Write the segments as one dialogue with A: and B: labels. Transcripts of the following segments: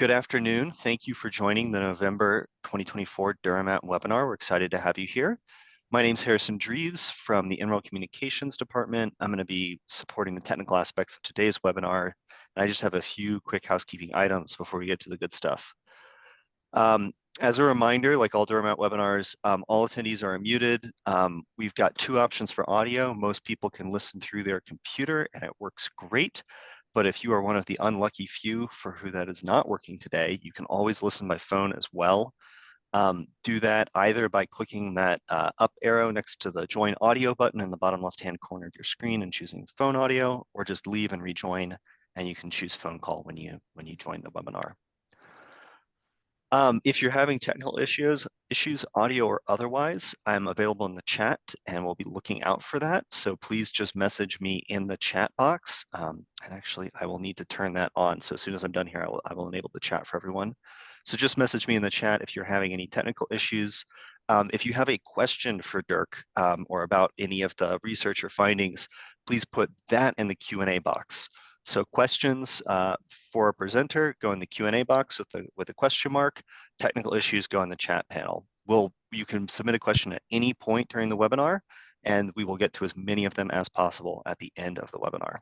A: Good afternoon. Thank you for joining the November 2024 DuraMAT webinar. We're excited to have you here. My name is Harrison Dreves from the NREL Communications Department. I'm going to be supporting the technical aspects of today's webinar. And I just have a few quick housekeeping items before we get to the good stuff. As a reminder, like all DuraMAT webinars, all attendees are muted. We've got two options for audio. Most people can listen through their computer and it works great. But if you are one of the unlucky few for who that is not working today, you can always listen by phone as well. Do that either by clicking that up arrow next to the join audio button in the bottom left-hand corner of your screen and choosing phone audio, or just leave and rejoin, and you can choose phone call when you join the webinar. If you're having technical issues, audio or otherwise, I'm available in the chat and we'll be looking out for that. So please just message me in the chat box. And actually, I will need to turn that on. So as soon as I'm done here, I will enable the chat for everyone. So just message me in the chat if you're having any technical issues. If you have a question for Dirk or about any of the research or findings, please put that in the Q&A box. So questions for a presenter go in the Q&A box with a question mark. Technical issues go in the chat panel. You can submit a question at any point during the webinar, and we will get to as many of them as possible at the end of the webinar.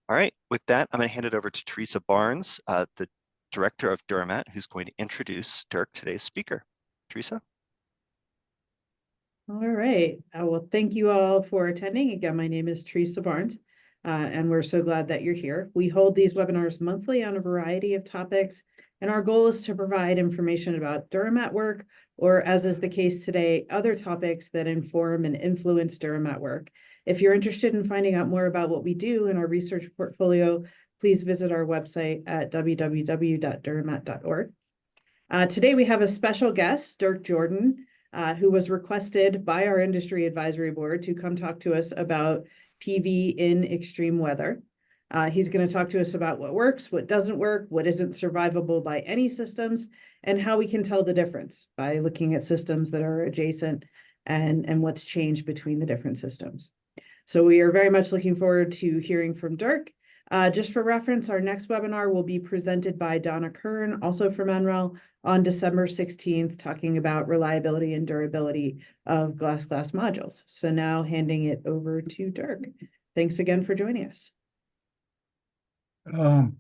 A: All right, with that, I'm going to hand it over to Teresa Barnes, the Director of DuraMAT, who's going to introduce Dirk, today's speaker. Teresa?
B: All right. Well, thank you all for attending. Again, my name is Teresa Barnes. And we're so glad that you're here. We hold these webinars monthly on a variety of topics, and our goal is to provide information about DuraMAT work, or as is the case today, other topics that inform and influence DuraMAT work. If you're interested in finding out more about what we do in our research portfolio, please visit our website at www.duramat.org. Today we have a special guest, Dirk Jordan, who was requested by our industry advisory board to come talk to us about PV in extreme weather. He's going to talk to us about what works, what doesn't work, what isn't survivable by any systems, and how we can tell the difference by looking at systems that are adjacent and what's changed between the different systems. So we are very much looking forward to hearing from Dirk. Just for reference, our next webinar will be presented by Donna Kern, also from NREL, on December 16th, talking about reliability and durability of glass modules. So now handing it over to Dirk. Thanks again for joining us.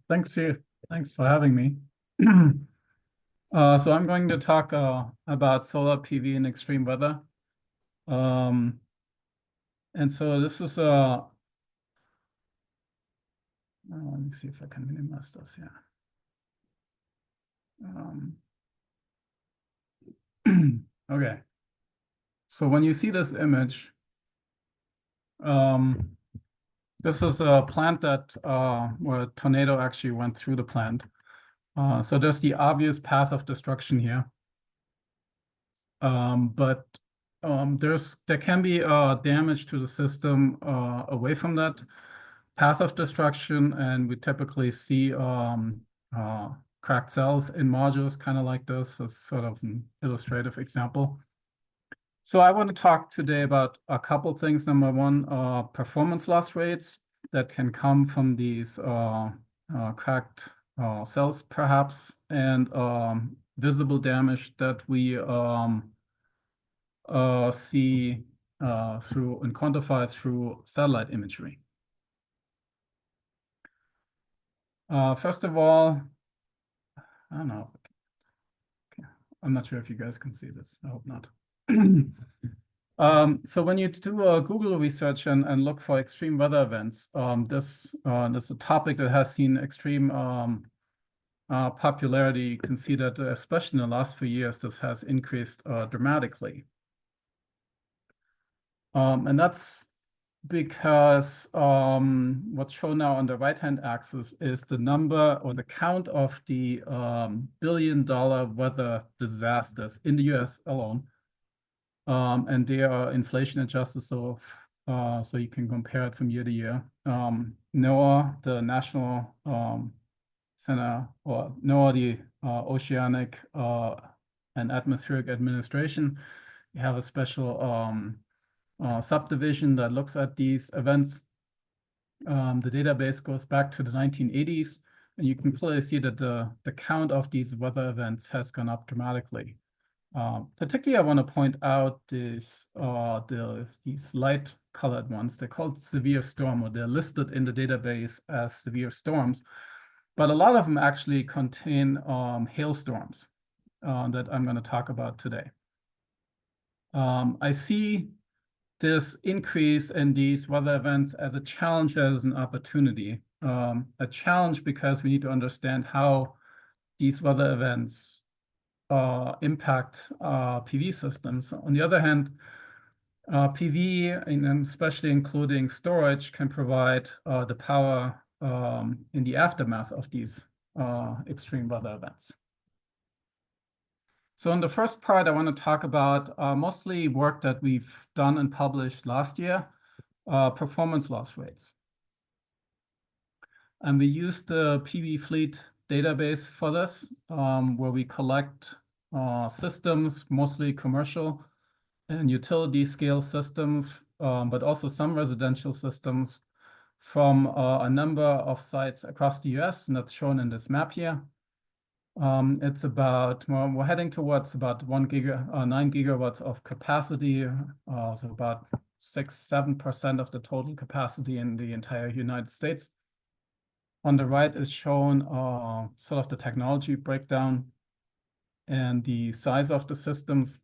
C: Thanks for having me. So I'm going to talk about solar PV in extreme weather. And so this is let me see if I can minimize this here. Okay. So when you see this image, this is a plant that where a tornado actually went through the plant. So there's the obvious path of destruction here. But there can be damage to the system away from that path of destruction, and we typically see cracked cells in modules, kind of like this. As sort of an illustrative example. So I want to talk today about a couple things. Number one, performance loss rates that can come from these cracked cells, perhaps, and visible damage that we see through and quantify through satellite imagery. First of all, I don't know. Okay. I'm not sure if you guys can see this. I hope not. So when you do a Google research and look for extreme weather events, this is a topic that has seen extreme popularity. You can see that, especially in the last few years, this has increased dramatically. And that's because what's shown now on the right-hand axis is the number or the count of the billion-dollar weather disasters in the US alone. And they are inflation adjusted, so you can compare it from year to year. NOAA, the National Center, or NOAA, the Oceanic and Atmospheric Administration, you have a special subdivision that looks at these events. The database goes back to the 1980s. And you can clearly see that the count of these weather events has gone up dramatically. Particularly, I want to point out these light colored ones. They're called severe storm, or they're listed in the database as severe storms. But a lot of them actually contain hailstorms that I'm going to talk about today. I see this increase in these weather events as a challenge, as an opportunity. A challenge because we need to understand how these weather events impact PV systems. On the other hand, PV, and especially including storage, can provide the power in the aftermath of these extreme weather events. So in the first part, I want to talk about mostly work that we've done and published last year, performance loss rates. And we used the PV fleet database for this, where we collect systems, mostly commercial and utility scale systems, but also some residential systems from a number of sites across the US, and that's shown in this map here. It's about, well, we're heading towards about 9 gigawatts of capacity, so about 6-7% of the total capacity in the entire United States. On the right is shown sort of the technology breakdown and the size of the systems.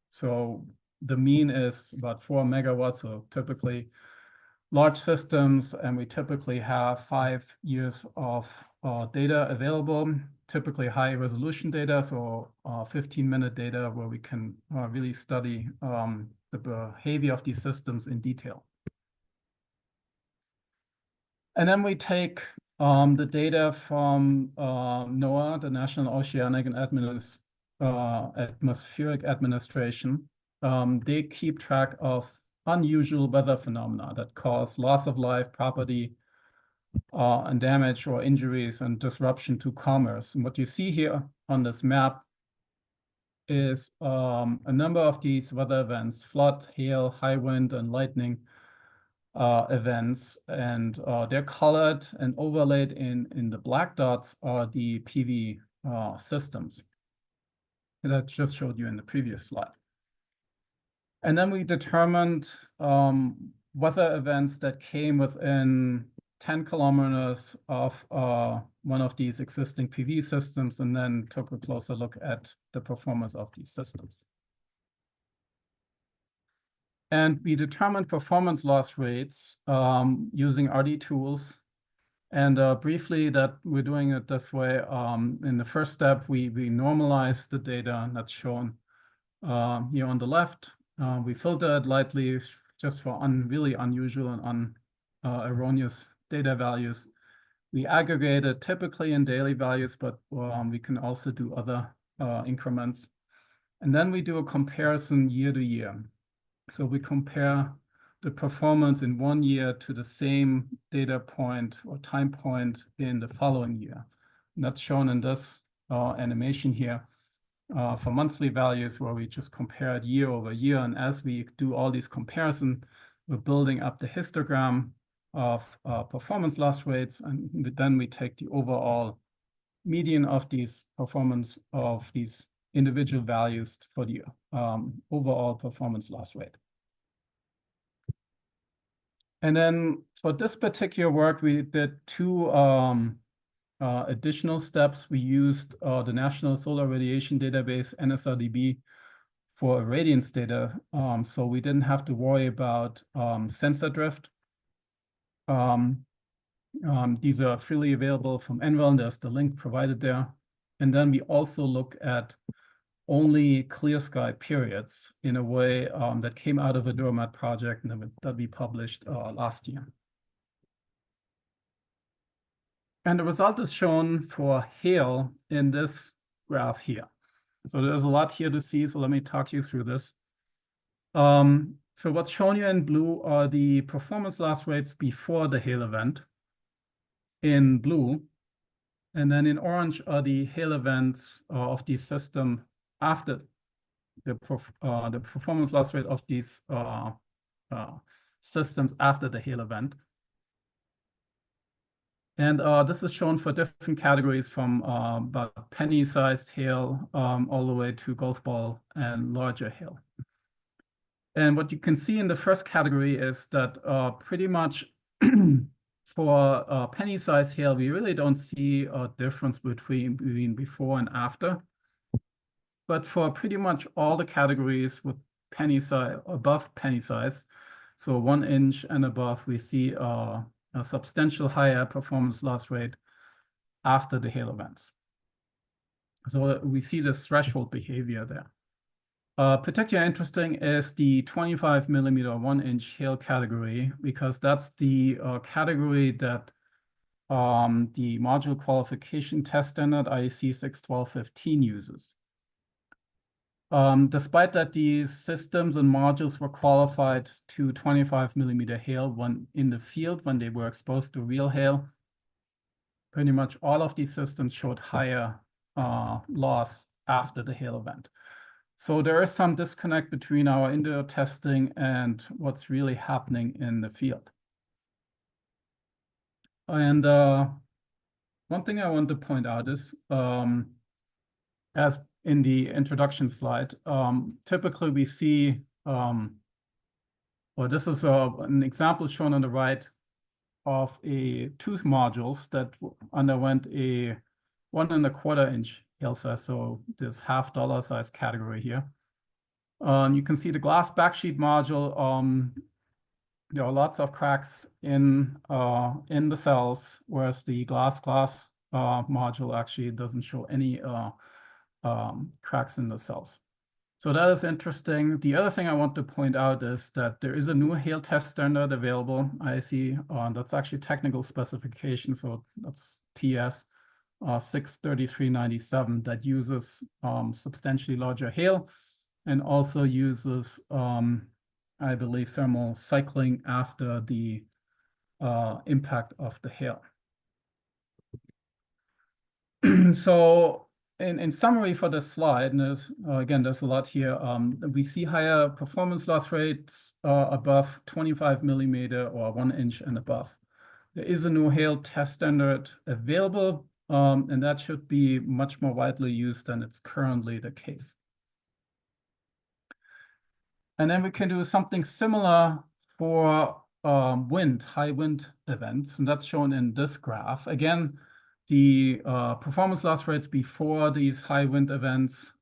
C: So the mean is about 4 megawatts, so typically large systems, and we typically have 5 years of data available, typically high resolution data, so 15-minute data where we can really study the behavior of these systems in detail. And then we take the data from NOAA, the National Oceanic and Atmospheric Administration. They keep track of unusual weather phenomena that cause loss of life, property, and damage or injuries and disruption to commerce. And what you see here on this map is a number of these weather events: flood, hail, high wind, and lightning events. And they're colored and overlaid in the black dots are the PV systems that I just showed you in the previous slide. And then we determined weather events that came within 10 kilometers of one of these existing PV systems, and then took a closer look at the performance of these systems. And we determined performance loss rates using RD tools. And briefly, that we're doing it this way. In the first step, we normalize the data, and that's shown here on the left. We filter it lightly just for really unusual and erroneous data values. We aggregate it typically in daily values, but we can also do other increments. And then we do a comparison year to year. So we compare the performance in 1 year to the same data point or time point in the following year. And that's shown in this animation here. For monthly values, where we just compare it year over year. And as we do all these comparisons, we're building up the histogram of performance loss rates. And then we take the overall median of these performance of these individual values for the overall performance loss rate. And then for this particular work, we did 2 additional steps. We used the National Solar Radiation Database, NSRDB, for irradiance data. So we didn't have to worry about sensor drift. These are freely available from NREL, and there's the link provided there. And then we also look at only clear sky periods in a way that came out of a DuraMAT project and that we published last year. And the result is shown for hail in this graph here. So there's a lot here to see, so let me talk you through this. So what's shown here in blue are the performance loss rates before the hail event in blue. And then in orange are the hail events of the system after the performance loss rate of these systems after the hail event. And this is shown for different categories from about penny-sized hail all the way to golf ball and larger hail. And what you can see in the first category is that pretty much for penny-sized hail, we really don't see a difference between before and after. But for pretty much all the categories with penny size, above penny size, so 1 inch and above, we see a substantial higher performance loss rate after the hail events. So we see this threshold behavior there. Particularly interesting is the 25 millimeter 1 inch hail category, because that's the category that the module qualification test standard IEC 61215 uses. Despite that, these systems and modules were qualified to 25 millimeter hail when in the field, when they were exposed to real hail, pretty much all of these systems showed higher loss after the hail event. So there is some disconnect between our indoor testing and what's really happening in the field. And one thing I want to point out is, as in the introduction slide, typically we see, well, this is an example shown on the right of a 2 modules that underwent a 1 1/4 inch hail size, so this half dollar size category here. You can see the glass backsheet module. There are lots of cracks in the cells, whereas the glass module actually doesn't show any cracks in the cells. So that is interesting. The other thing I want to point out is that there is a new hail test standard available, IEC, that's actually technical specification, so that's TS 63397, that uses substantially larger hail and also uses, I believe, thermal cycling after the impact of the hail. So in summary for this slide, and there's, again, there's a lot here, we see higher performance loss rates above 25 millimeter or 1 inch and above. There is a new hail test standard available, and that should be much more widely used than it's currently the case. And then we can do something similar for high wind events, and that's shown in this graph. Again, the performance loss rates before these high wind events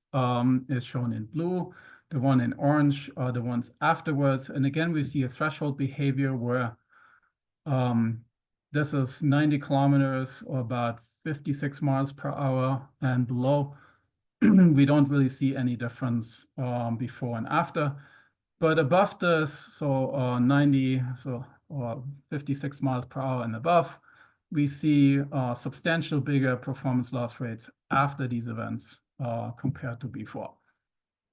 C: is shown in blue. The one in orange are the ones afterwards. And again, we see a threshold behavior where this is 90 kilometers or about 56 miles per hour and below. We don't really see any difference before and after. But above this, so 90, or 56 miles per hour and above, we see substantial bigger performance loss rates after these events compared to before.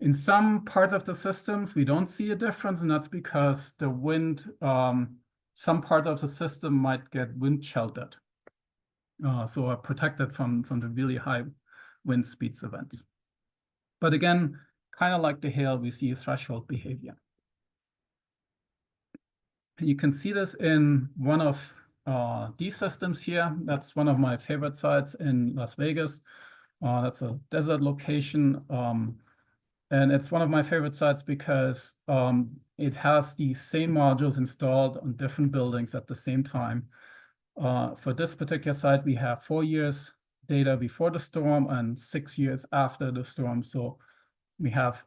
C: In some parts of the systems, we don't see a difference, and that's because the wind, some part of the system might get wind sheltered, so are protected from the really high wind speeds events. But again, kind of like the hail, we see a threshold behavior. And you can see this in one of these systems here. That's one of my favorite sites in Las Vegas. That's a desert location. And it's one of my favorite sites because it has the same modules installed on different buildings at the same time. For this particular site, we have 4 years data before the storm and 6 years after the storm. So we have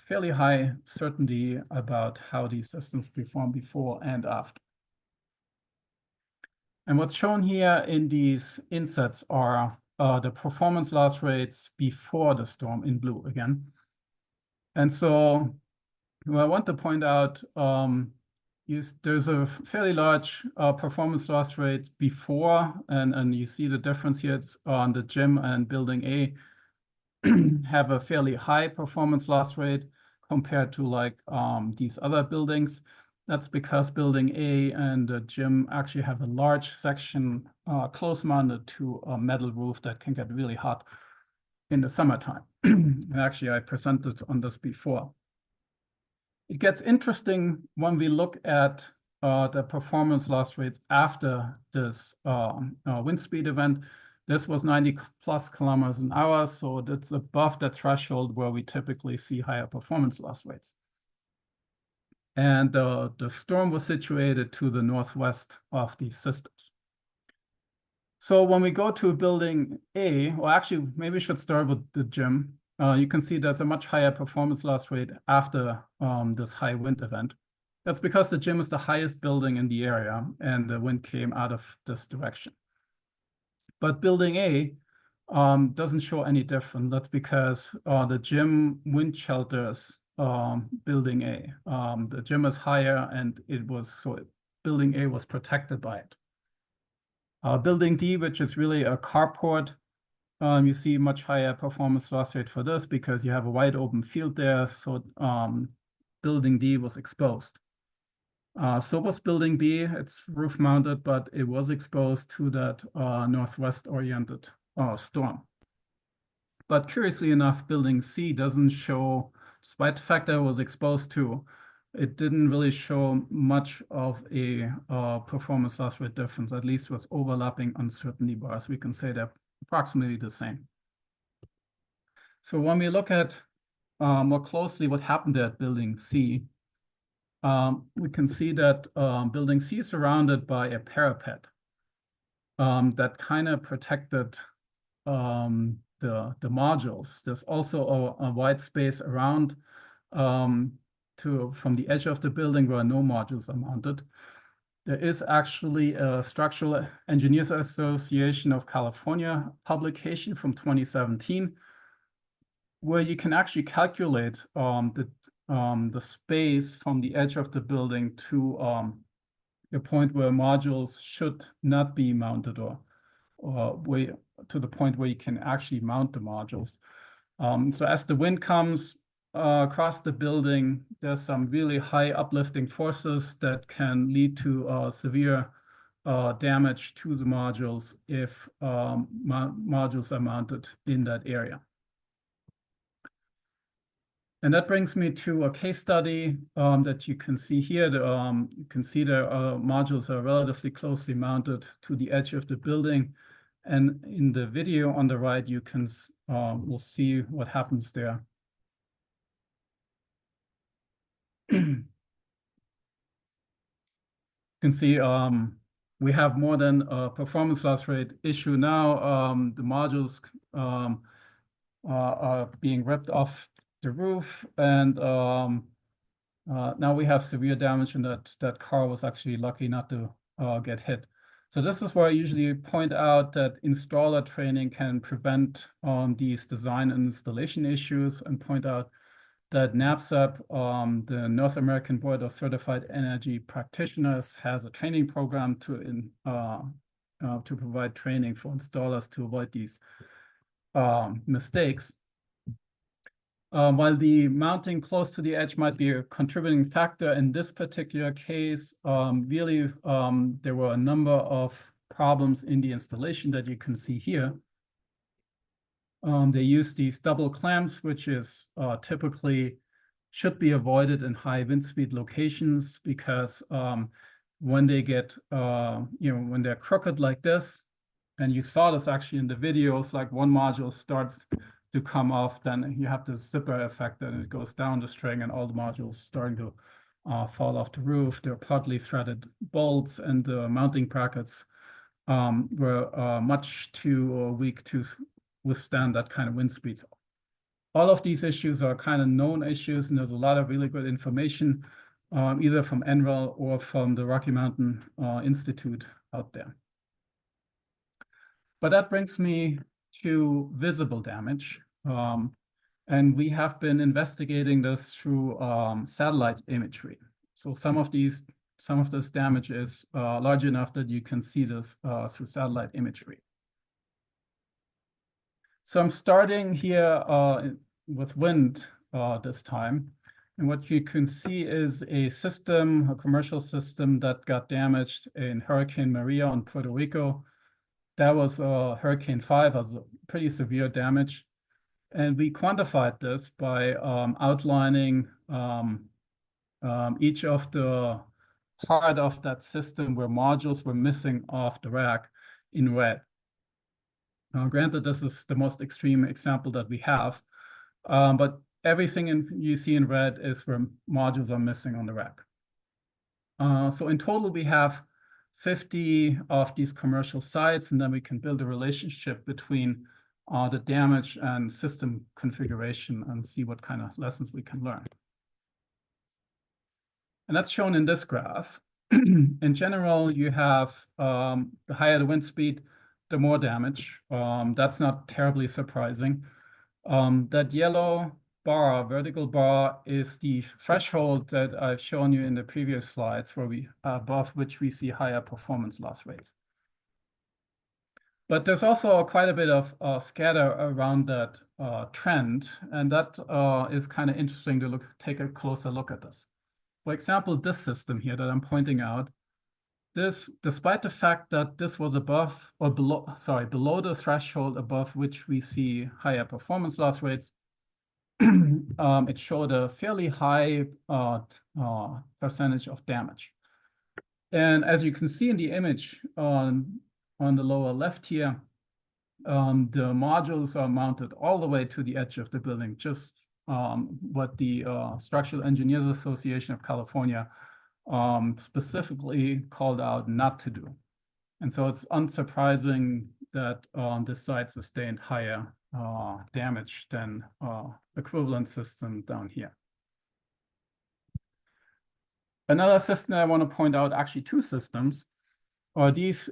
C: fairly high certainty about how these systems perform before and after. And what's shown here in these insets are the performance loss rates before the storm in blue again. And so what I want to point out is there's a fairly large performance loss rate before, and you see the difference here on the gym and building A have a fairly high performance loss rate compared to like these other buildings. That's because building A and the gym actually have a large section close mounted to a metal roof that can get really hot in the summertime. And actually, I presented on this before. It gets interesting when we look at the performance loss rates after this wind speed event. This was 90 plus kilometers an hour, so that's above the threshold where we typically see higher performance loss rates. And the storm was situated to the northwest of these systems. So when we go to building A, well, actually, maybe we should start with the gym. You can see there's a much higher performance loss rate after this high wind event. That's because the gym is the highest building in the area and the wind came out of this direction. But building A doesn't show any different. That's because the gym wind shelters building A. The gym is higher and building A was protected by it. Building D, which is really a carport, you see much higher performance loss rate for this because you have a wide open field there. So building D was exposed. So was building B. It's roof mounted, but it was exposed to that northwest oriented storm. But curiously enough, building C doesn't show, despite the fact that it was exposed to, it didn't really show much of a performance loss rate difference, at least with overlapping uncertainty bars. We can say they're approximately the same. So when we look at more closely what happened at building C, we can see that building C is surrounded by a parapet that kind of protected the modules. There's also a wide space around from the edge of the building where no modules are mounted. There is actually a Structural Engineers Association of California publication from 2017 where you can actually calculate the space from the edge of the building to the point where modules should not be mounted or to the point where you can actually mount the modules. So as the wind comes across the building, there's some really high uplifting forces that can lead to severe damage to the modules if modules are mounted in that area. And that brings me to a case study that you can see here. You can see the modules are relatively closely mounted to the edge of the building. And in the video on the right, you can we'll see what happens there. You can see we have more than a performance loss rate issue now. The modules are being ripped off the roof, and now we have severe damage, and that car was actually lucky not to get hit. So this is where I usually point out that installer training can prevent these design and installation issues, and point out that NABCEP, the North American Board of Certified Energy Practitioners, has a training program to provide training for installers to avoid these mistakes. While the mounting close to the edge might be a contributing factor in this particular case, really there were a number of problems in the installation that you can see here. They use these double clamps, which is typically should be avoided in high wind speed locations, because when they get, when they're crooked like this, and you saw this actually in the videos, like one module starts to come off, then you have the zipper effect, and it goes down the string, and all the modules starting to fall off the roof. They're partly threaded bolts, and the mounting brackets were much too weak to withstand that kind of wind speeds. All of these issues are kind of known issues, and there's a lot of really good information, either from NREL or from the Rocky Mountain Institute out there. But that brings me to visible damage. And we have been investigating this through satellite imagery. So some of this damage is large enough that you can see this through satellite imagery. So I'm starting here with wind this time. And what you can see is a system, a commercial system that got damaged in Hurricane Maria on Puerto Rico. That was Hurricane 5, was pretty severe damage. And we quantified this by outlining each of the part of that system where modules were missing off the rack in red. Now, granted, this is the most extreme example that we have, but everything you see in red is where modules are missing on the rack. So in total, we have 50 of these commercial sites, and then we can build a relationship between the damage and system configuration and see what kind of lessons we can learn. And that's shown in this graph. In general, you have the higher the wind speed, the more damage. That's not terribly surprising. That yellow bar, vertical bar, is the threshold that I've shown you in the previous slides, where above which we see higher performance loss rates. But there's also quite a bit of scatter around that trend, and that is kind of interesting to take a closer look at this. For example, this system here that I'm pointing out, this, despite the fact that this was above or below, below the threshold above which we see higher performance loss rates, it showed a fairly high percentage of damage. And as you can see in the image on the lower left here, the modules are mounted all the way to the edge of the building, just what the Structural Engineers Association of California specifically called out not to do. And so it's unsurprising that the site sustained higher damage than equivalent system down here. Another system I want to point out, actually two systems, are these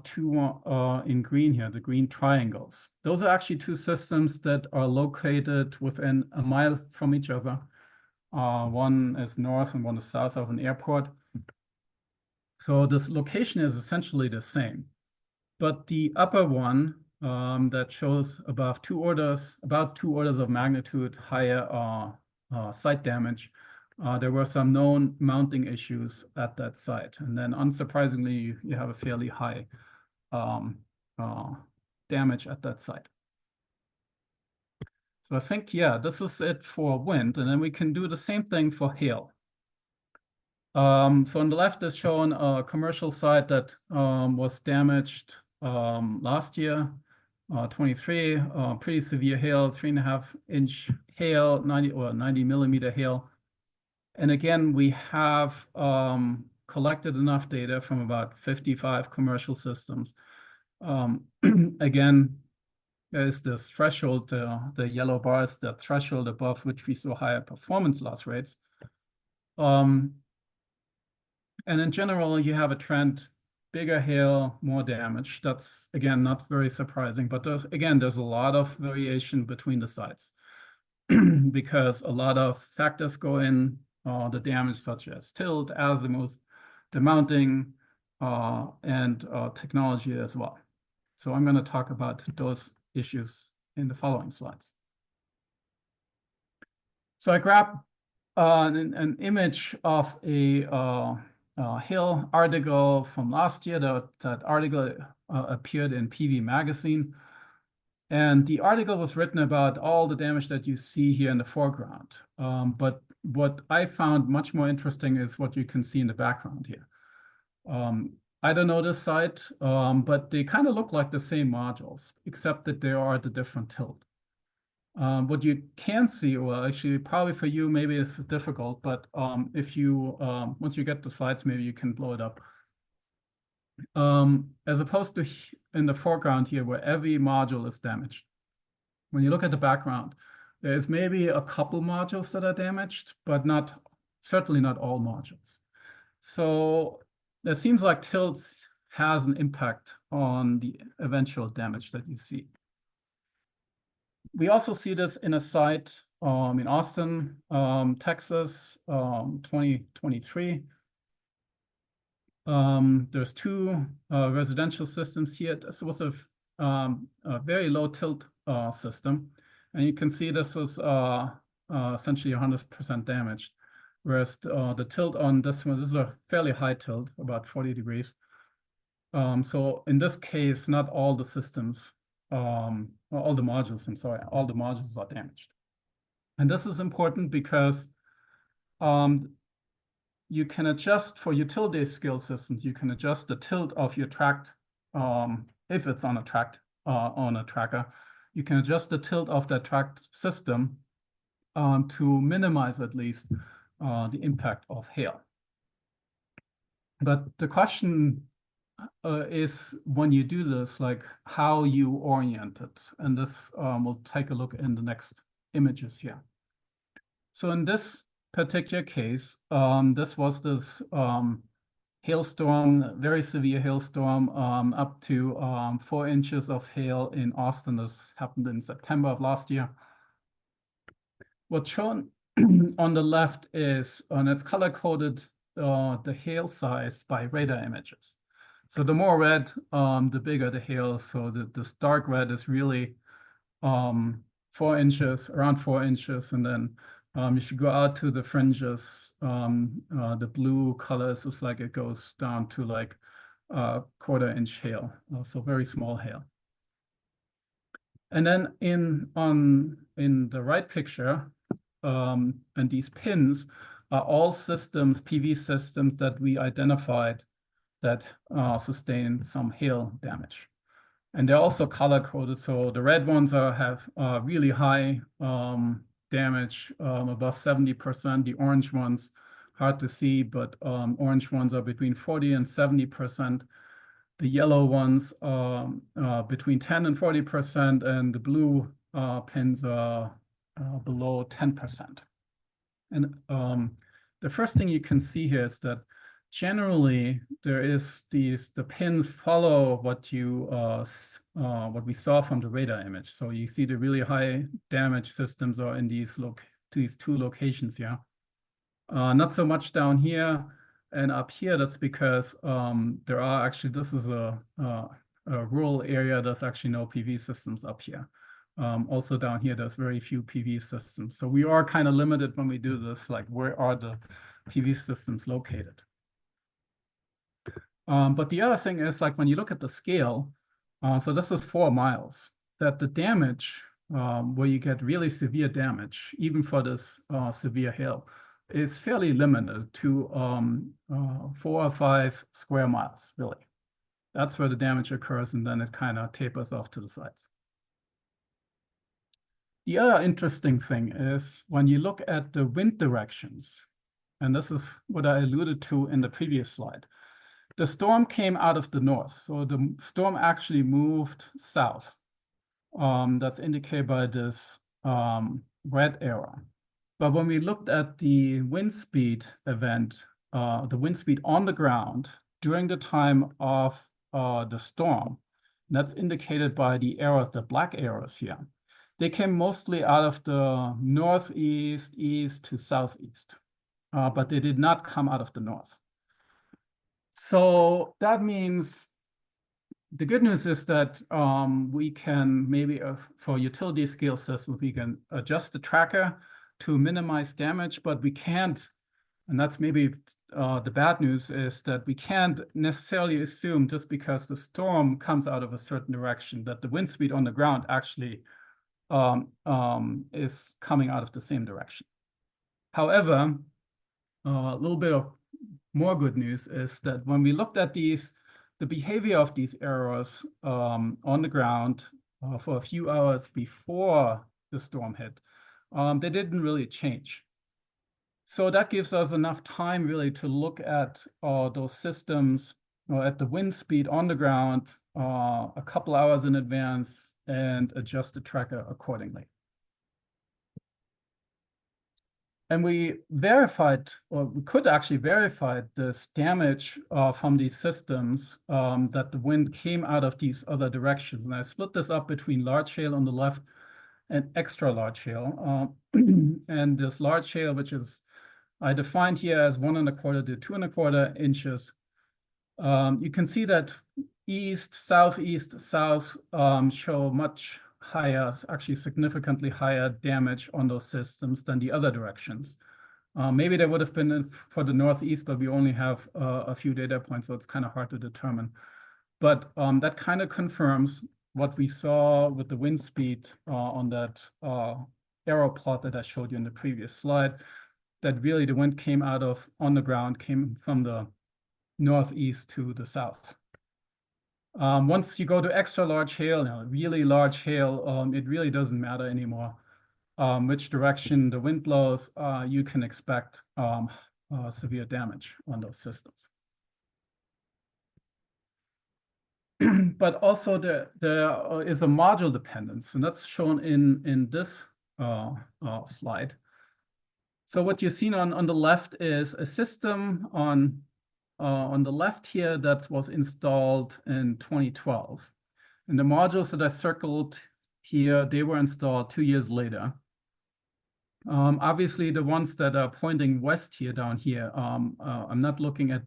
C: two in green here, the green triangles. Those are actually two systems that are located within a mile from each other. One is north and one is south of an airport. So this location is essentially the same. But the upper one that shows about two orders of magnitude higher site damage, there were some known mounting issues at that site. And then unsurprisingly, you have a fairly high damage at that site. So I think, yeah, this is it for wind. And then we can do the same thing for hail. So on the left is shown a commercial site that was damaged last year, 23, pretty severe hail, 3.5-inch hail, 90 millimeter hail. And again, we have collected enough data from about 55 commercial systems. Again, there's this threshold, the yellow bars, the threshold above which we saw higher performance loss rates. And in general, you have a trend, bigger hail, more damage. That's, again, not very surprising. But there's a lot of variation between the sites because a lot of factors go in, the damage such as tilt, azimuth, the mounting, and technology as well. So I'm going to talk about those issues in the following slides. So I grabbed an image of a Hill article from last year. That article appeared in PV Magazine. And the article was written about all the damage that you see here in the foreground. But what I found much more interesting is what you can see in the background here. I don't know this site, but they kind of look like the same modules, except that they are at a different tilt. What you can see, well, actually, probably for you, maybe it's difficult, but if you, once you get the slides, maybe you can blow it up. As opposed to in the foreground here, where every module is damaged. When you look at the background, there's maybe a couple modules that are damaged, but certainly not all modules. So it seems like tilts has an impact on the eventual damage that you see. We also see this in a site in Austin, Texas, 2023. There's two residential systems here. This was a very low tilt system. And you can see this is essentially 100% damaged. Whereas the tilt on this one, this is a fairly high tilt, about 40 degrees. So in this case, not all the systems, all the modules, all the modules are damaged. And this is important because you can adjust for utility scale systems. You can adjust the tilt of your tract if it's on a tracker. You can adjust the tilt of that tract system to minimize at least the impact of hail. But the question is, when you do this, like how you orient it. And this we'll take a look in the next images here. So in this particular case, this was this hailstorm, very severe hailstorm, up to 4 inches of hail in Austin. This happened in September of last year. What's shown on the left is, and it's color-coded, the hail size by radar images. So the more red, the bigger the hail. So this dark red is really 4 inches, around 4 inches. And then if you go out to the fringes, the blue colors is like it goes down to like 1/4 inch hail, so very small hail. And then in the right picture, and these pins are all systems, PV systems that we identified that sustain some hail damage. And they're also color-coded. So the red ones have really high damage, above 70%. The orange ones, hard to see, but orange ones are between 40 and 70%. The yellow ones between 10 and 40%, and the blue pins are below 10%. And the first thing you can see here is that generally there is the pins follow what we saw from the radar image. So you see the really high damage systems are in these two locations here. Not so much down here and up here. That's because there are actually, this is a rural area. There's actually no PV systems up here. Also down here, there's very few PV systems. So we are kind of limited when we do this, like where are the PV systems located? But the other thing is, like when you look at the scale, so this is 4 miles, that the damage, where you get really severe damage, even for this severe hail, is fairly limited to 4 or 5 square miles, really. That's where the damage occurs, and then it kind of tapers off to the sides. The other interesting thing is when you look at the wind directions, and this is what I alluded to in the previous slide. The storm came out of the north, so the storm actually moved south. That's indicated by this red arrow. But when we looked at the wind speed event, the wind speed on the ground during the time of the storm, that's indicated by the arrows, the black arrows here. They came mostly out of the northeast, east to southeast, but they did not come out of the north. So that means the good news is that we can maybe, for utility scale systems, we can adjust the tracker to minimize damage, but we can't, and that's maybe the bad news, is that we can't necessarily assume just because the storm comes out of a certain direction that the wind speed on the ground actually is coming out of the same direction. However, a little bit of more good news is that when we looked at the behavior of these arrows on the ground for a few hours before the storm hit, they didn't really change. So that gives us enough time really to look at those systems at the wind speed on the ground a couple hours in advance and adjust the tracker accordingly. And we verified, or we could actually verify this damage from these systems that the wind came out of these other directions. And I split this up between large hail on the left and extra large hail. And this large hail, which is I defined here as 1 1/4 to 2 1/4 inches. You can see that east, southeast, south show much higher, actually significantly higher damage on those systems than the other directions. Maybe there would have been for the northeast, but we only have a few data points, so it's kind of hard to determine. But that kind of confirms what we saw with the wind speed on that arrow plot that I showed you in the previous slide. that really the wind came out of on the ground, came from the northeast to the south. Once you go to extra large hail, now really large hail, it really doesn't matter anymore which direction the wind blows. You can expect severe damage on those systems. But also there is a module dependence, and that's shown in this slide. So what you've seen on the left is a system on the left here that was installed in 2012. And the modules that I circled here, they were installed 2 years later. Obviously, the ones that are pointing west here, down here, I'm not looking at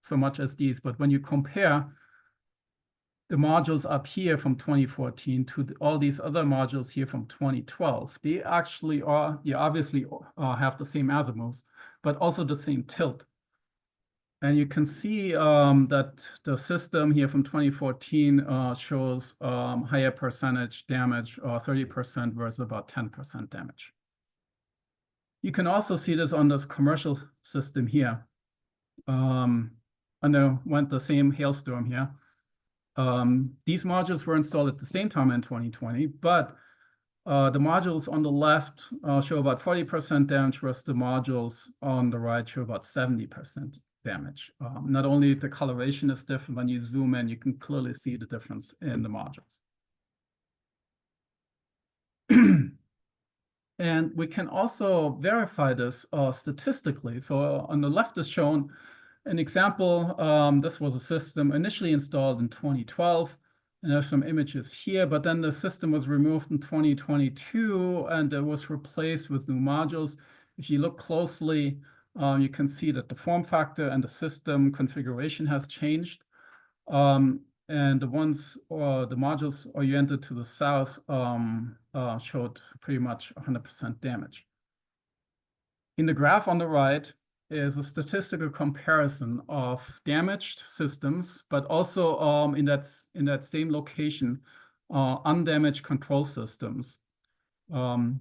C: so much as these, but when you compare the modules up here from 2014 to all these other modules here from 2012, they actually are, you obviously have the same azimuths, but also the same tilt. And you can see that the system here from 2014 shows higher percentage damage, 30% versus about 10% damage. You can also see this on this commercial system here. Underwent the same hailstorm here. These modules were installed at the same time in 2020, but the modules on the left show about 40% damage, whereas the modules on the right show about 70% damage. Not only the coloration is different, when you zoom in, you can clearly see the difference in the modules. And we can also verify this statistically. So on the left is shown an example. This was a system initially installed in 2012. And there's some images here, but then the system was removed in 2022 and it was replaced with new modules. If you look closely, you can see that the form factor and the system configuration has changed. And the ones, the modules oriented to the south showed pretty much 100% damage. In the graph on the right is a statistical comparison of damaged systems, but also in that same location, undamaged control systems. In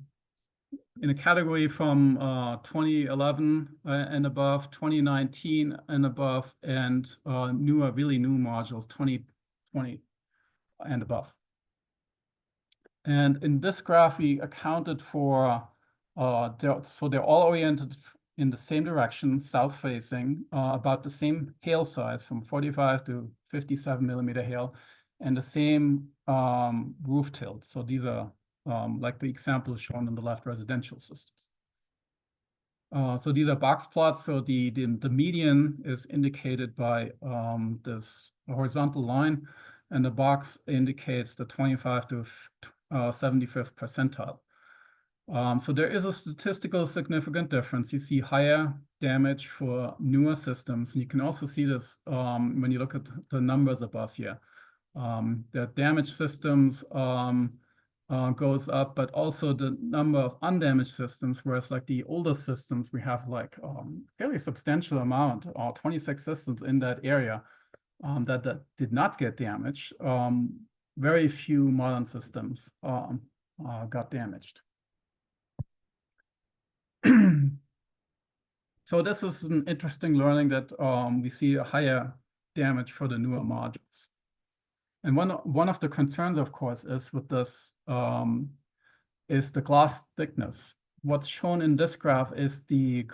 C: a category from 2011 and above, 2019 and above, and newer, really new modules, 2020 and above. And in this graph, we accounted for, so they're all oriented in the same direction, south facing, about the same hail size from 45 to 57 millimeter hail, and the same roof tilt. So these are like the example shown on the left, residential systems. So these are box plots. So the median is indicated by this horizontal line, and the box indicates the 25 to 75th percentile. So there is a statistical significant difference. You see higher damage for newer systems. And you can also see this when you look at the numbers above here. The damaged systems goes up, but also the number of undamaged systems, whereas like the older systems, we have like fairly substantial amount, 26 systems in that area that did not get damaged. Very few modern systems got damaged. So this is an interesting learning that we see a higher damage for the newer modules. And one of the concerns, of course, is with this is the glass thickness. What's shown in this graph is the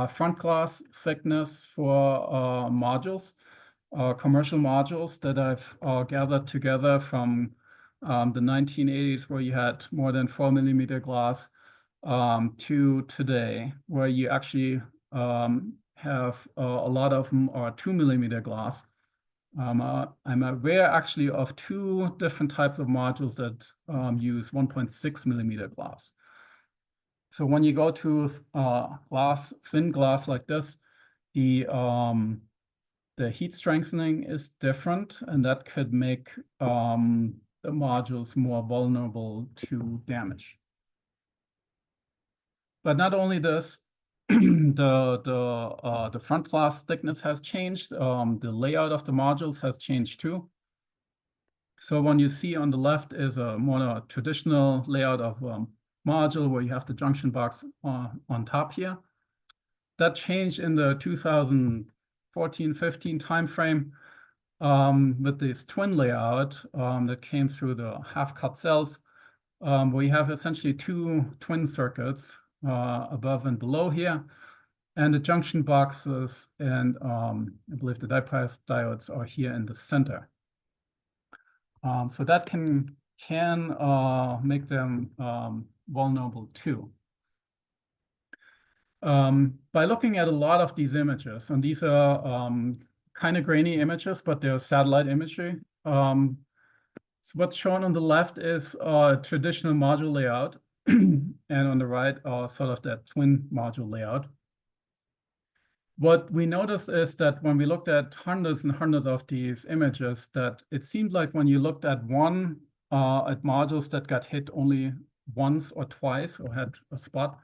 C: front glass thickness for modules, commercial modules that I've gathered together from the 1980s, where you had more than 4 millimeter glass, to today, where you actually have a lot of them are 2 millimeter glass. I'm aware actually of 2 different types of modules that use 1.6 millimeter glass. So when you go to thin glass like this, the heat strengthening is different, and that could make the modules more vulnerable to damage. But not only this, the front glass thickness has changed. The layout of the modules has changed too. So when you see on the left is a more traditional layout of module where you have the junction box on top here. that changed in the 2014-15 timeframe with this twin layout that came through the half-cut cells. We have essentially two twin circuits above and below here, and the junction boxes and I believe the bypass diodes are here in the center. So that can make them vulnerable too. By looking at a lot of these images, and these are kind of grainy images, but they're satellite imagery. So what's shown on the left is traditional module layout, and on the right sort of that twin module layout. What we noticed is that when we looked at hundreds and hundreds of these images, that it seemed like when you looked at at modules that got hit only once or twice or had a spot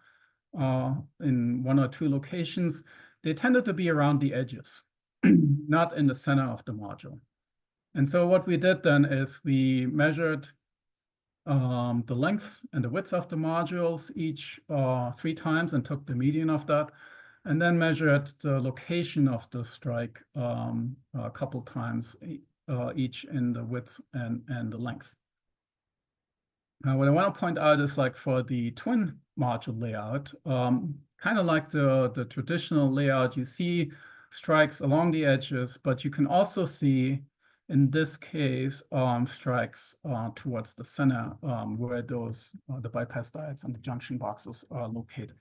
C: in one or two locations, they tended to be around the edges, not in the center of the module. And so what we did then is we measured the length and the width of the modules each 3 times and took the median of that, and then measured the location of the strike a couple times each in the width and the length. Now, what I want to point out is, like, for the twin module layout, kind of like the traditional layout, you see strikes along the edges, but you can also see, in this case, strikes towards the center where those the bypass diodes and the junction boxes are located.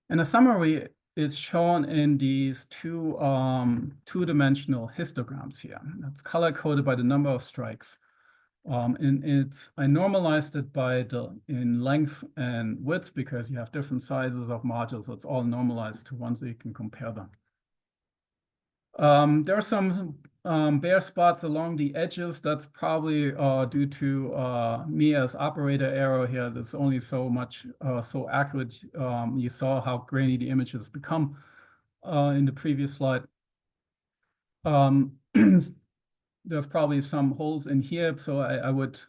C: And a summary is shown in these two-dimensional histograms here. It's color-coded by the number of strikes. And I normalized it in length and width because you have different sizes of modules. So it's all normalized to one so you can compare them. There are some bare spots along the edges. That's probably due to me as operator error here. There's only so much, so accurate. You saw how grainy the images become in the previous slide. There's probably some holes in here, so I would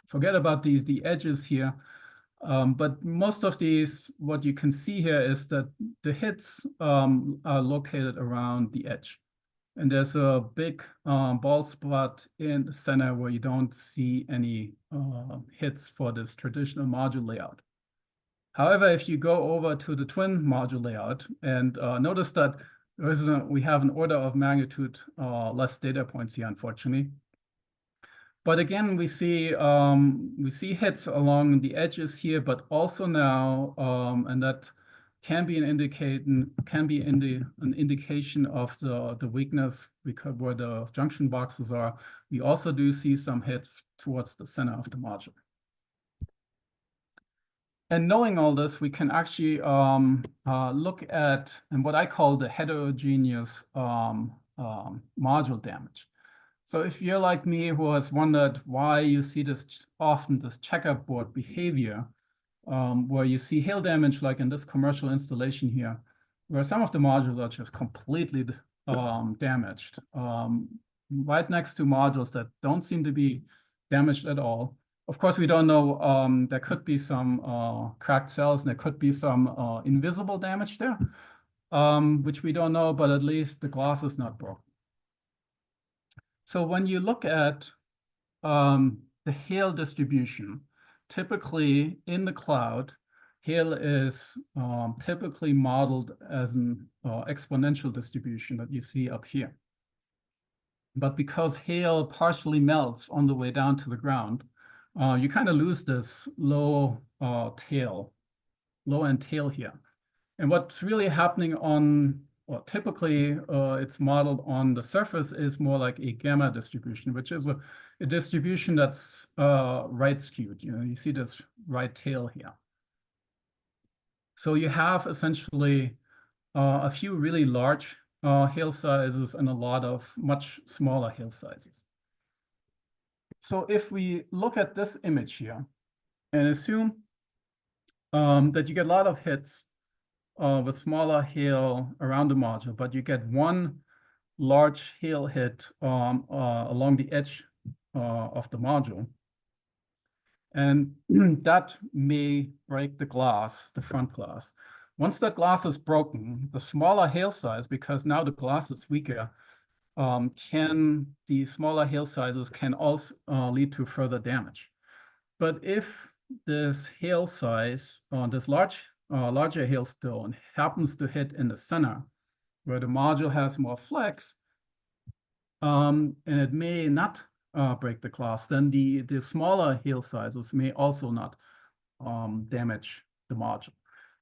C: forget about the edges here. But most of these, what you can see here is that the hits are located around the edge. And there's a big bald spot in the center where you don't see any hits for this traditional module layout. However, if you go over to the twin module layout and notice that we have an order of magnitude less data points here, unfortunately. But again, we see hits along the edges here, but also now, and that can be an indication of the weakness because where the junction boxes are. We also do see some hits towards the center of the module. And knowing all this, we can actually look at what I call the heterogeneous module damage. So if you're like me, who has wondered why you see this checkerboard behavior, where you see hail damage, like in this commercial installation here, where some of the modules are just completely damaged, right next to modules that don't seem to be damaged at all. Of course, we don't know, there could be some cracked cells and there could be some invisible damage there, which we don't know, but at least the glass is not broken. So when you look at the hail distribution, typically in the cloud, hail is typically modeled as an exponential distribution that you see up here. But because hail partially melts on the way down to the ground, you kind of lose this low end tail here. And what's really happening typically it's modeled on the surface is more like a gamma distribution, which is a distribution that's right skewed. You see this right tail here. So you have essentially a few really large hail sizes and a lot of much smaller hail sizes. So if we look at this image here and assume that you get a lot of hits with smaller hail around the module, but you get one large hail hit along the edge of the module, And that may break the glass, the front glass. Once that glass is broken, the smaller hail size, because now the glass is weaker, the smaller hail sizes can also lead to further damage. But if this hail size, this larger hailstone happens to hit in the center, where the module has more flex, and it may not break the glass, then the smaller hail sizes may also not damage the module.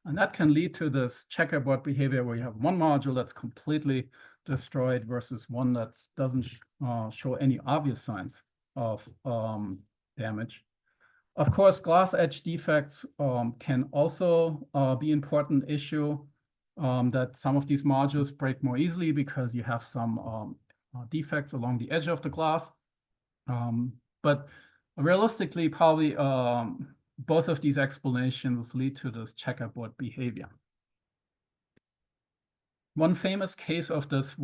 C: And that can lead to this checkerboard behavior where you have one module that's completely destroyed versus one that doesn't show any obvious signs of damage. Of course, glass edge defects can also be an important issue, that some of these modules break more easily because you have some defects along the edge of the glass. But realistically, probably both of these explanations lead to this checkerboard behavior. One famous case of this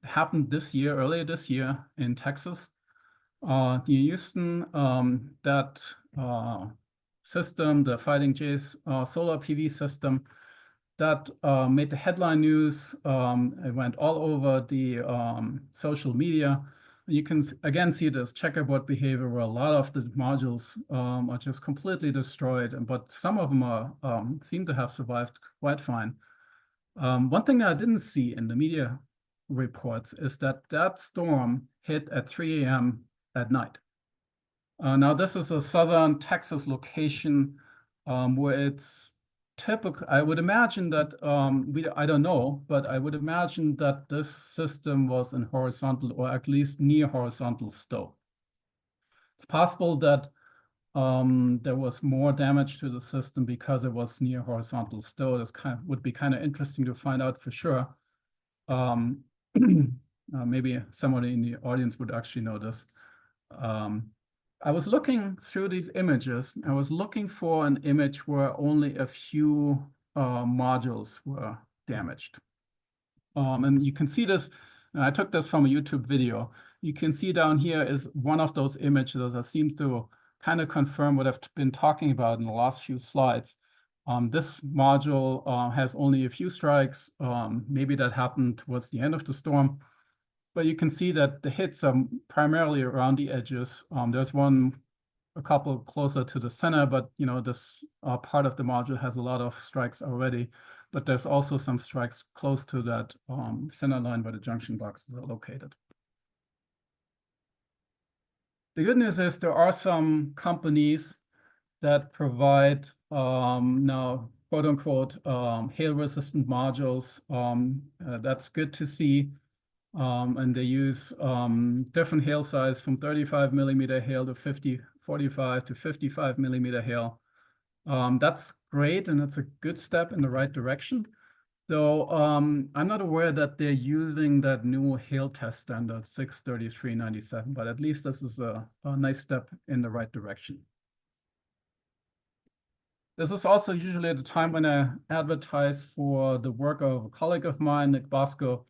C: happened earlier this year in Texas. Near Houston, that system, the Fighting Jay's solar PV system, that made the headline news. It went all over the social media. You can again see this checkerboard behavior where a lot of the modules are just completely destroyed, but some of them seem to have survived quite fine. One thing I didn't see in the media reports is that storm hit at 3 a.m. at night. Now, this is a southern Texas location where it's typical. I would imagine that, I don't know, but I would imagine that this system was in horizontal or at least near horizontal stow. It's possible that there was more damage to the system because it was near horizontal stow. This would be kind of interesting to find out for sure. Maybe somebody in the audience would actually know this. I was looking through these images. I was looking for an image where only a few modules were damaged. And you can see this, I took this from a YouTube video. You can see down here is one of those images that seems to kind of confirm what I've been talking about in the last few slides. This module has only a few strikes. Maybe that happened towards the end of the storm. But you can see that the hits are primarily around the edges. There's a couple closer to the center, but this part of the module has a lot of strikes already. But there's also some strikes close to that center line where the junction boxes are located. The good news is there are some companies that provide now quote unquote hail resistant modules. That's good to see. And they use different hail size from 35 millimeter hail to 45 to 55 millimeter hail. That's great, and it's a good step in the right direction. Though I'm not aware that they're using that new hail test standard 63397, but at least this is a nice step in the right direction. This is also usually at the time when I advertise for the work of a colleague of mine, Nick Bosco.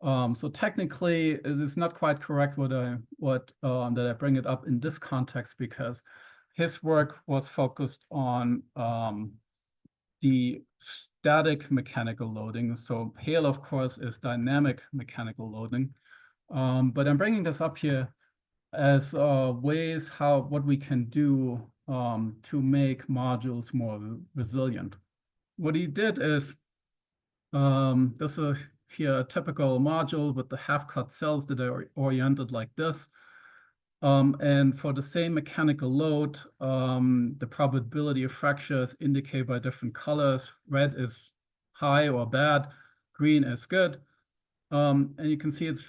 C: So technically, it is not quite correct that I bring it up in this context, because his work was focused on the static mechanical loading. So hail, of course, is dynamic mechanical loading. But I'm bringing this up here as ways what we can do to make modules more resilient. What he did is, this is here a typical module with the half-cut cells that are oriented like this. And for the same mechanical load, the probability of fracture is indicated by different colors. Red is high or bad, green is good. And you can see it's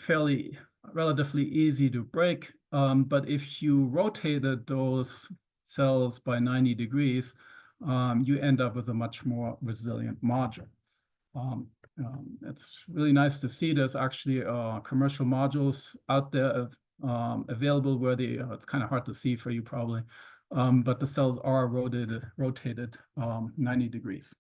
C: relatively easy to break. But if you rotated those cells by 90 degrees, you end up with a much more resilient module. It's really nice to see there's actually commercial modules out there available where it's kind of hard to see for you probably, but the cells are rotated 90 degrees.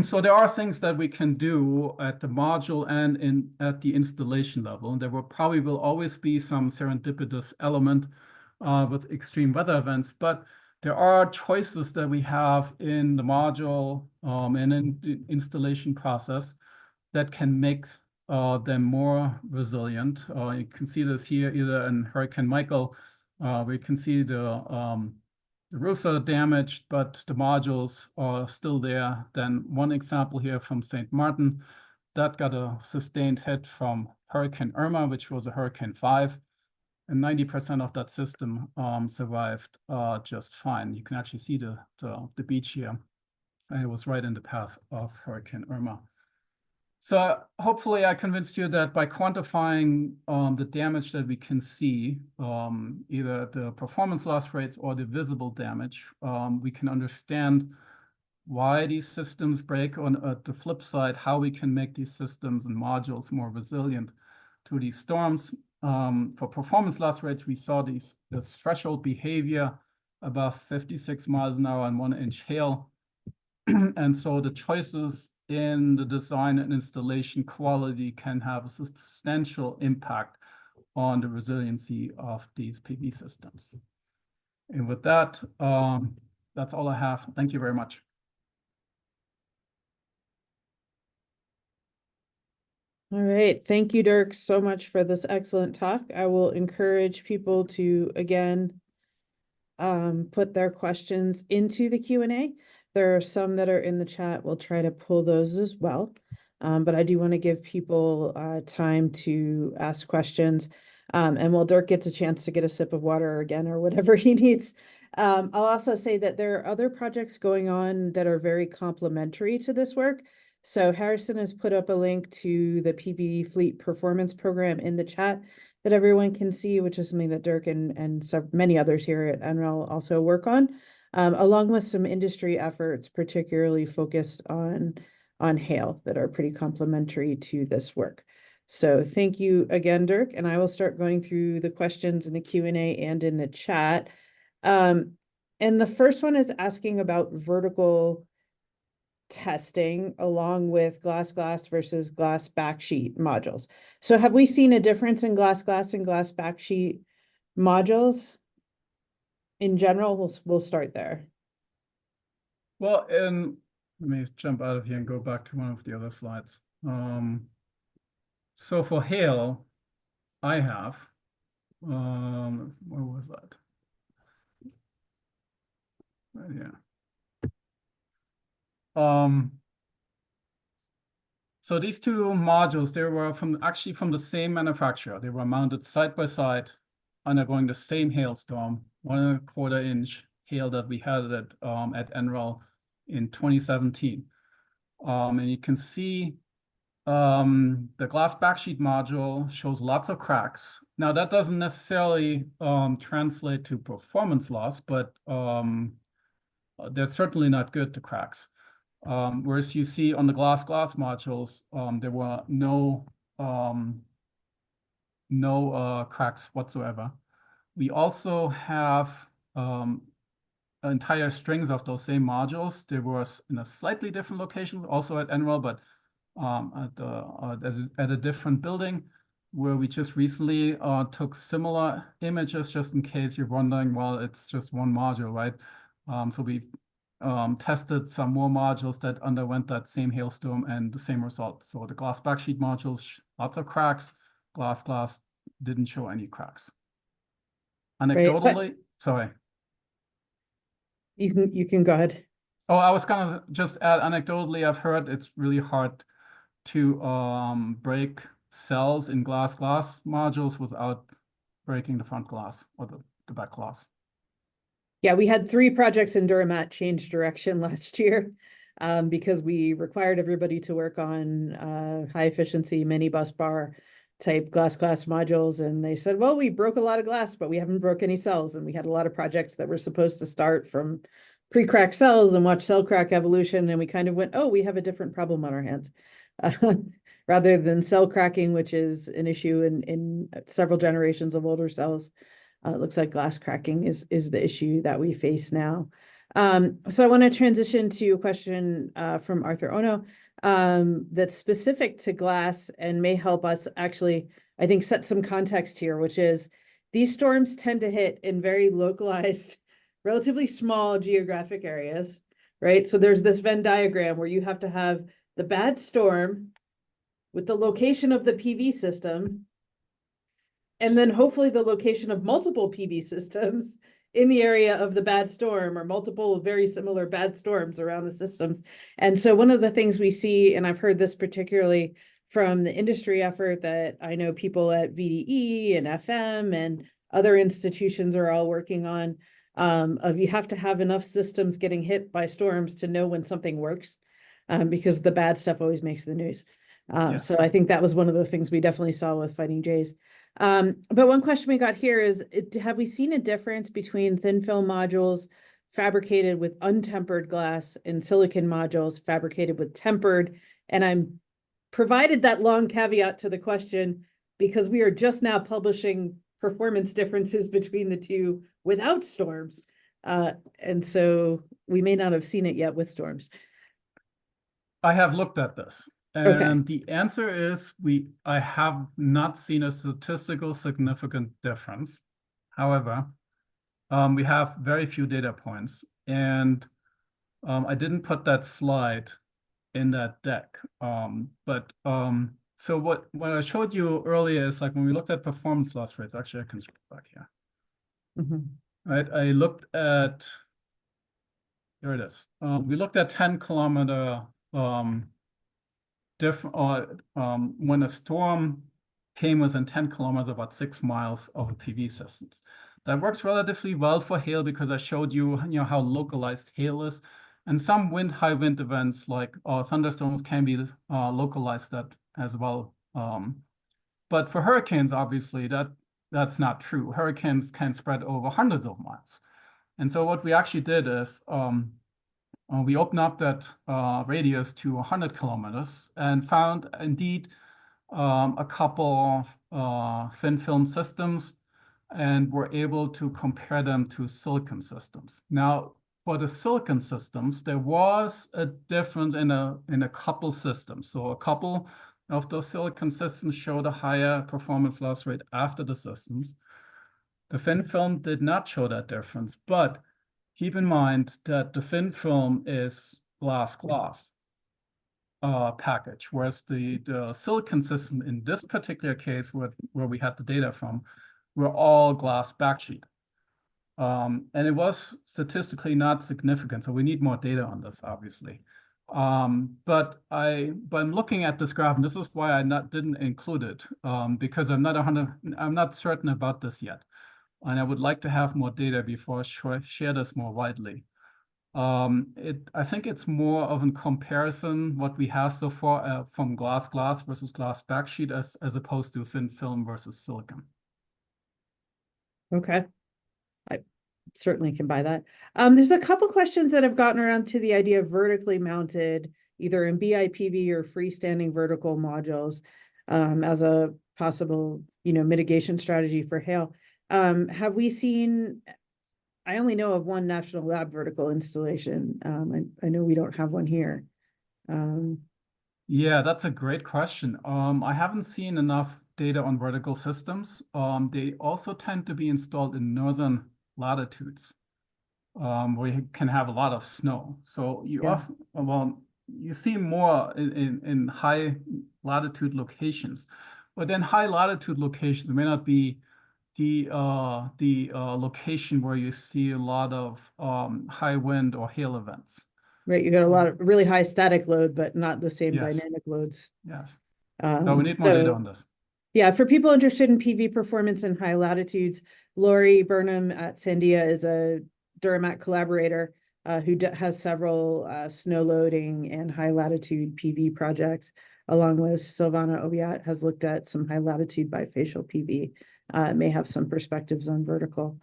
C: So there are things that we can do at the module and at the installation level, and there will always be some serendipitous element with extreme weather events. But there are choices that we have in the module and in the installation process that can make them more resilient. You can see this here either in Hurricane Michael. We can see the roofs are damaged, but the modules are still there. Then one example here from St. Martin, that got a sustained hit from Hurricane Irma, which was a Hurricane 5. And 90% of that system survived just fine. You can actually see the beach here. And it was right in the path of Hurricane Irma. So hopefully I convinced you that by quantifying the damage that we can see, either the performance loss rates or the visible damage, we can understand why these systems break. On the flip side, how we can make these systems and modules more resilient to these storms. For performance loss rates, we saw this threshold behavior above 56 miles an hour and 1 inch hail. And so the choices in the design and installation quality can have a substantial impact on the resiliency of these PV systems. And with that, that's all I have. Thank you very much.
B: All right. Thank you, Dirk, so much for this excellent talk. I will encourage people to, again, put their questions into the Q&A. There are some that are in the chat. We'll try to pull those as well. But I do want to give people time to ask questions. And while Dirk gets a chance to get a sip of water again or whatever he needs, I'll also say that there are other projects going on that are very complementary to this work. So Harrison has put up a link to the PV Fleet Performance Program in the chat that everyone can see, which is something that Dirk and so many others here at NREL also work on, along with some industry efforts, particularly focused on hail, that are pretty complementary to this work. So thank you again, Dirk, and I will start going through the questions in the Q&A and in the chat. And the first one is asking about vertical testing along with glass versus glass backsheet modules. So have we seen a difference in glass and glass backsheet modules in general? We'll start there.
C: Well, let me jump out of here and go back to one of the other slides. So for hail, I have, where was that? Right here. So these two modules, they were actually from the same manufacturer. They were mounted side by side, undergoing the same hailstorm, 1.25 inch hail that we had at NREL in 2017. And you can see the glass backsheet module shows lots of cracks. Now that doesn't necessarily translate to performance loss, but they're certainly not good to cracks. Whereas you see on the glass modules, there were no cracks whatsoever. We also have entire strings of those same modules. They were in a slightly different locations, also at NREL, but at a different building, where we just recently took similar images, just in case you're wondering, well, it's just one module, right? So we tested some more modules that underwent that same hailstorm and the same results. So the glass backsheet modules, lots of cracks. Glass didn't show any cracks. Anecdotally,
B: Right,
C: sorry.
B: You can go ahead.
C: Oh, I was gonna just add, anecdotally, I've heard it's really hard to break cells in glass modules without breaking the front glass or the back glass.
B: Yeah, we had 3 projects in DuraMAT change direction last year because we required everybody to work on high efficiency mini bus bar type glass modules. And they said, well, we broke a lot of glass, but we haven't broke any cells. And we had a lot of projects that were supposed to start from pre-cracked cells and watch cell crack evolution. And we kind of went, oh, we have a different problem on our hands. Rather than cell cracking, which is an issue in several generations of older cells. It looks like glass cracking is the issue that we face now. So I want to transition to a question from Arthur Ono that's specific to glass and may help us actually, I think, set some context here, which is, these storms tend to hit in very localized, relatively small geographic areas, right? So there's this Venn diagram where you have to have the bad storm with the location of the PV system, and then hopefully the location of multiple PV systems in the area of the bad storm, or multiple very similar bad storms around the systems. And so one of the things we see, and I've heard this particularly from the industry effort that I know people at VDE and FM and other institutions are all working on, of you have to have enough systems getting hit by storms to know when something works, because the bad stuff always makes the news. So I think that was one of the things we definitely saw with Fighting Jays. But one question we got here is, have we seen a difference between thin film modules fabricated with untempered glass and silicon modules fabricated with tempered? And I'm provided that long caveat to the question because we are just now publishing performance differences between the two without storms. And so we may not have seen it yet with storms.
C: I have looked at this.
B: Okay.
C: And the answer is I have not seen a statistical significant difference. However, we have very few data points, and I didn't put that slide in that deck. So what I showed you earlier is like when we looked at performance loss rates. Actually, I can scroll back here. Right, I looked at, here it is. We looked at 10-kilometer when a storm came within 10 kilometers, about 6 miles of a PV systems. That works relatively well for hail because I showed you, how localized hail is. And some high wind events like thunderstorms can be localized that as well. But for hurricanes, obviously, that's not true. Hurricanes can spread over hundreds of miles. And so what we actually did is we opened up that radius to 100 kilometers and found indeed a couple thin film systems, and were able to compare them to silicon systems. Now, for the silicon systems, there was a difference in a couple systems. So a couple of those silicon systems showed a higher performance loss rate after the systems. The thin film did not show that difference, but keep in mind that the thin film is glass package, whereas the silicon system in this particular case, where we had the data from, were all glass backsheet. And it was statistically not significant, so we need more data on this, obviously. But I'm looking at this graph, and this is why I didn't include it, because I'm not certain about this yet, and I would like to have more data before I share this more widely. I think it's more of a comparison what we have so far from glass versus glass backsheet as opposed to thin film versus silicon.
B: Okay. I certainly can buy that. There's a couple questions that have gotten around to the idea of vertically mounted, either in BIPV or freestanding vertical modules, as a possible, mitigation strategy for hail. Have we seen, I only know of one National Lab vertical installation. I know we don't have one here.
C: Yeah, that's a great question. I haven't seen enough data on vertical systems. They also tend to be installed in northern latitudes, where you can have a lot of snow. So you you see more in high latitude locations, but then high latitude locations may not be the location where you see a lot of high wind or hail events.
B: Right, you got a lot of really high static load, but not the same dynamic loads.
C: Yes. So we need more data on this.
B: Yeah, for people interested in PV performance in high latitudes, Lori Burnham at Sandia is a DuraMAT collaborator who has several snow loading and high latitude PV projects, along with Silvana Obiat has looked at some high latitude bifacial PV, may have some perspectives on vertical.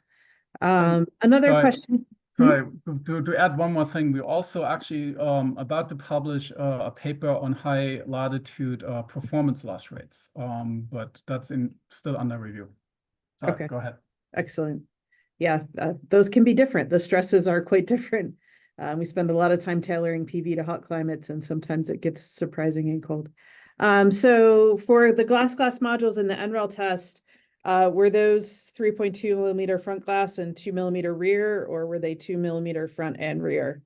B: Another question.
C: Sorry, to add one more thing, we also actually about to publish a paper on high latitude performance loss rates, but that's still under review. Sorry,
B: Okay.
C: Go ahead.
B: Excellent. Yeah, those can be different. The stresses are quite different. We spend a lot of time tailoring PV to hot climates, and sometimes it gets surprising and cold. So for the glass modules in the NREL test, Were those 3.2 millimeter front glass and 2 millimeter rear, or were they 2 millimeter front and rear?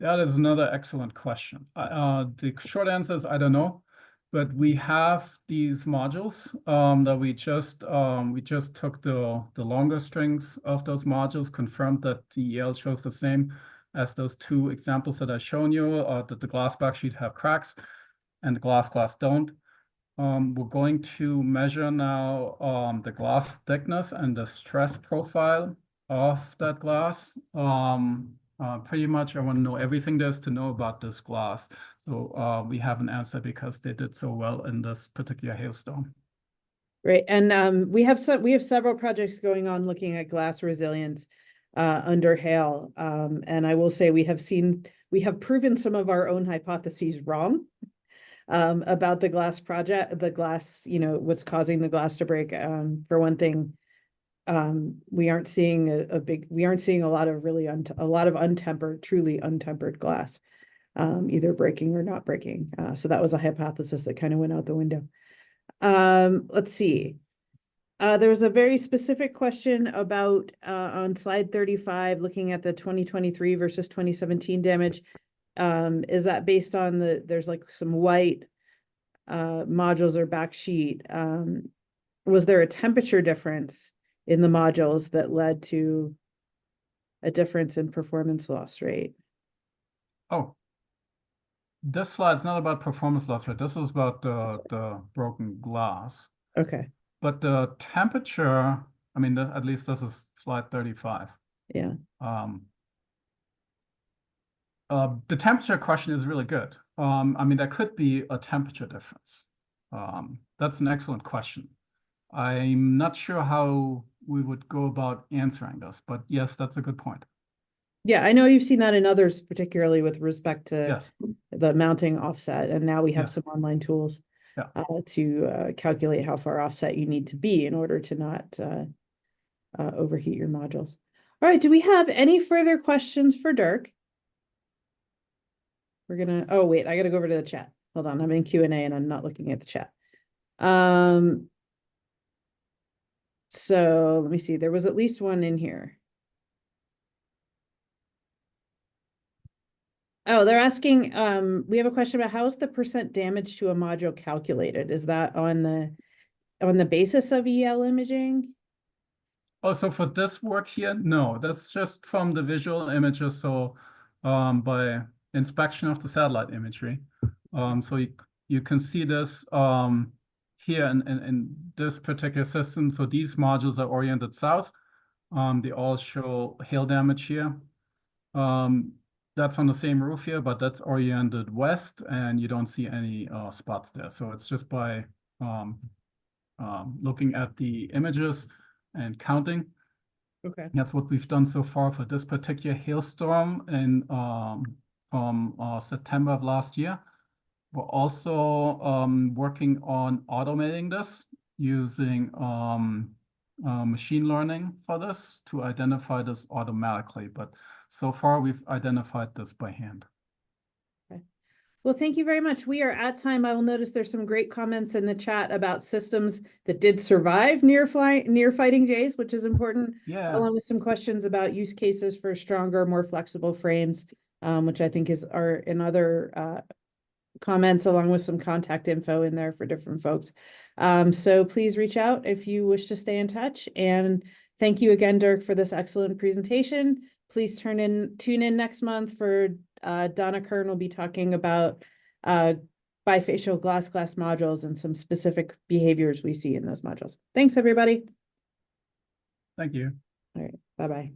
C: That is another excellent question. The short answer is I don't know, but we have these modules that we just took the longer strings of those modules, confirmed that the EL shows the same as those two examples that I've shown you, that the glass backsheet have cracks and the glass don't. We're going to measure now the glass thickness and the stress profile of that glass. Pretty much I want to know everything there is to know about this glass. So we have an answer because they did so well in this particular hailstorm.
B: Right, and we have several projects going on looking at glass resilience under hail. And I will say we have proven some of our own hypotheses wrong about the glass project, what's causing the glass to break. For one thing, we aren't seeing a lot of untempered, truly untempered glass, either breaking or not breaking. So that was a hypothesis that kind of went out the window. Let's see. There was a very specific question about on slide 35, looking at the 2023 versus 2017 damage. Is that based on there's like some white modules or back sheet? Was there a temperature difference in the modules that led to a difference in performance loss rate?
C: Oh, this slide's not about performance loss rate. This is about the broken glass.
B: Okay.
C: But the temperature, I mean, at least this is slide 35.
B: Yeah.
C: The temperature question is really good. I mean, there could be a temperature difference. That's an excellent question. I'm not sure how we would go about answering this, but yes, that's a good point.
B: Yeah, I know you've seen that in others, particularly with respect to
C: Yes.
B: the mounting offset, and now we have
C: Yes.
B: some online tools
C: Yeah.
B: To calculate how far offset you need to be in order to not overheat your modules. All right, do we have any further questions for Dirk? Oh wait, I gotta go over to the chat. Hold on, I'm in Q&A and I'm not looking at the chat. So let me see, there was at least one in here. Oh, they're asking, we have a question about how is the percent damage to a module calculated? Is that on the basis of EL imaging?
C: Oh, so for this work here, no, that's just from the visual images. So by inspection of the satellite imagery. So you can see this here in this particular system. So these modules are oriented south. They all show hail damage here. That's on the same roof here, but that's oriented west, and you don't see any spots there. So it's just by looking at the images and counting.
B: Okay.
C: That's what we've done so far for this particular hailstorm in from September of last year. We're also working on automating this using machine learning for this to identify this automatically. But so far, we've identified this by hand.
B: Well, thank you very much. We are at time. I will notice there's some great comments in the chat about systems that did survive near fighting Jays, which is important.
C: Yeah.
B: Along with some questions about use cases for stronger, more flexible frames, which I think are in other comments, along with some contact info in there for different folks. So please reach out if you wish to stay in touch. And thank you again, Dirk, for this excellent presentation. Please tune in next month for Donna Kern will be talking about bifacial glass modules and some specific behaviors we see in those modules. Thanks, everybody.
C: Thank you.
B: All right, bye-bye.